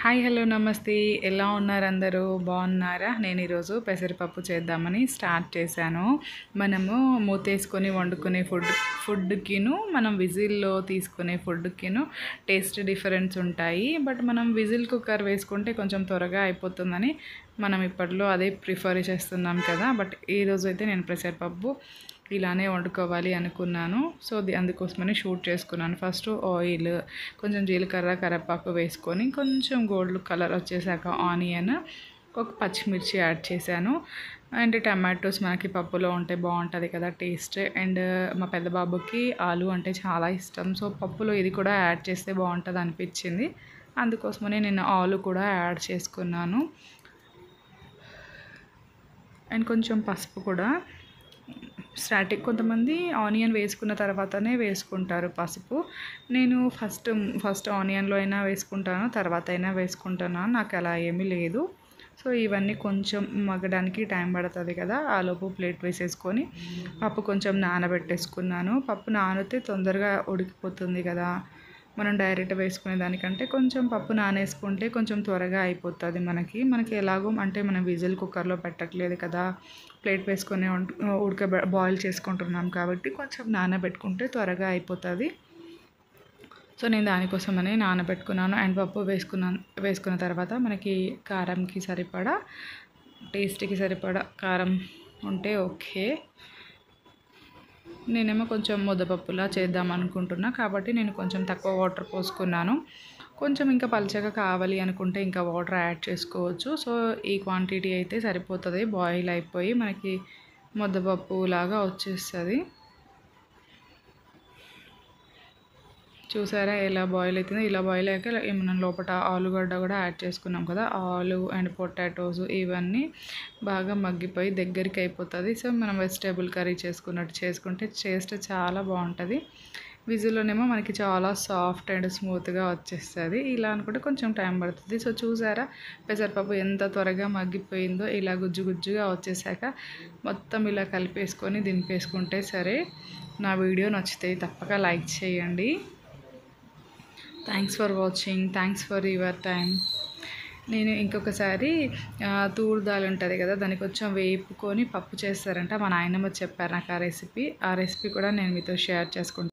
hi hello నమస్తే ఎలా ఉన్నారు అందరూ బాగున్నారా నేను ఈరోజు పెసరపప్పు చేద్దామని స్టార్ట్ చేశాను మనము మూతేసుకొని వండుకునే ఫుడ్కిను మనం విజిల్లో తీసుకునే ఫుడ్కిను టేస్ట్ డిఫరెన్స్ ఉంటాయి బట్ మనం విజిల్ కుక్కర్ వేసుకుంటే కొంచెం త్వరగా అయిపోతుందని మనం ఇప్పట్లో అదే ప్రిఫర్ చేస్తున్నాం కదా బట్ ఈరోజు అయితే నేను పెసరపప్పు ఇలానే వండుకోవాలి అనుకున్నాను సో అందుకోసమని షూట్ చేసుకున్నాను ఫస్ట్ ఆయిల్ కొంచెం జీలకర్ర కరివేపాకు వేసుకొని కొంచెం గోల్డ్ కలర్ వచ్చేసాక ఆనియన్ ఒక పచ్చిమిర్చి యాడ్ చేశాను అండ్ టమాటోస్ మనకి పప్పులో ఉంటే బాగుంటుంది కదా టేస్ట్ అండ్ మా పెద్ద బాబుకి ఆలు అంటే చాలా ఇష్టం సో పప్పులో ఇది కూడా యాడ్ చేస్తే బాగుంటుంది అనిపించింది అందుకోసమని నేను ఆలు కూడా యాడ్ చేసుకున్నాను అండ్ కొంచెం పసుపు కూడా స్టార్టింగ్ కొంతమంది ఆనియన్ వేసుకున్న తర్వాతనే వేసుకుంటారు పసుపు నేను ఫస్ట్ ఆనియన్లో అయినా వేసుకుంటాను తర్వాత అయినా వేసుకుంటాను నాకు అలా ఏమీ లేదు సో ఇవన్నీ కొంచెం మగ్గడానికి టైం పడుతుంది కదా ఆలోపు ప్లేట్ వేసేసుకొని పప్పు కొంచెం నానబెట్టేసుకున్నాను పప్పు నానితే తొందరగా ఉడికిపోతుంది కదా మనం డైరెక్ట్ వేసుకునే దానికంటే కొంచెం పప్పు నానేసుకుంటే కొంచెం త్వరగా అయిపోతుంది మనకి ఎలాగో అంటే మనం విజిల్ కుక్కర్లో పెట్టట్లేదు కదా ప్లేట్ వేసుకొని బాయిల్ చేసుకుంటున్నాం కాబట్టి కొంచెం నానబెట్టుకుంటే త్వరగా అయిపోతుంది సో నేను దానికోసమని నానబెట్టుకున్నాను అండ్ పప్పు వేసుకున్న తర్వాత మనకి కారంకి సరిపడా టేస్ట్కి సరిపడా కారం ఉంటే ఓకే నేనేమో కొంచెం ముద్దపప్పులా చేద్దాం అనుకుంటున్నా కాబట్టి నేను కొంచెం తక్కువ వాటర్ పోసుకున్నాను కొంచెం ఇంకా పలచగా కావాలి అనుకుంటే ఇంకా వాటర్ యాడ్ చేసుకోవచ్చు సో ఈ క్వాంటిటీ అయితే సరిపోతుంది బాయిల్ అయిపోయి మనకి ముద్దపప్పు లాగా వచ్చేస్తుంది చూసారా ఎలా బాయిల్ అవుతుందో ఇలా బాయిల్ అయ్యాక మనం లోపల ఆలుగడ్డ కూడా యాడ్ చేసుకున్నాం కదా ఆలు అండ్ పొటాటోస్ ఇవన్నీ బాగా మగ్గిపోయి దగ్గరికి అయిపోతుంది సో మనం వెజిటేబుల్ కర్రీ చేసుకుంటే టేస్ట్ చాలా బాగుంటుంది విజిల్లోనేమో మనకి చాలా సాఫ్ట్ అండ్ స్మూత్గా వచ్చేస్తుంది ఇలా అనుకుంటే కొంచెం టైం పడుతుంది సో చూసారా పెసరపప్పు ఎంత త్వరగా మగ్గిపోయిందో ఇలా గుజ్జుగా వచ్చేసాక మొత్తం ఇలా కలిపేసుకొని దింపేసుకుంటే సరే నా వీడియో నచ్చితే తప్పక లైక్ చేయండి thanks for watching thanks for your time నేను ఇంకొకసారి తూర్ దాల్ ఉంటుంది కదా దాన్ని కొంచెం వేపుకొని పప్పు చేస్తారంట మా నాయనమ్మ చెప్పారు నాకు ఆ రెసిపీ కూడా నేను మీతో షేర్ చేసుకుంటాను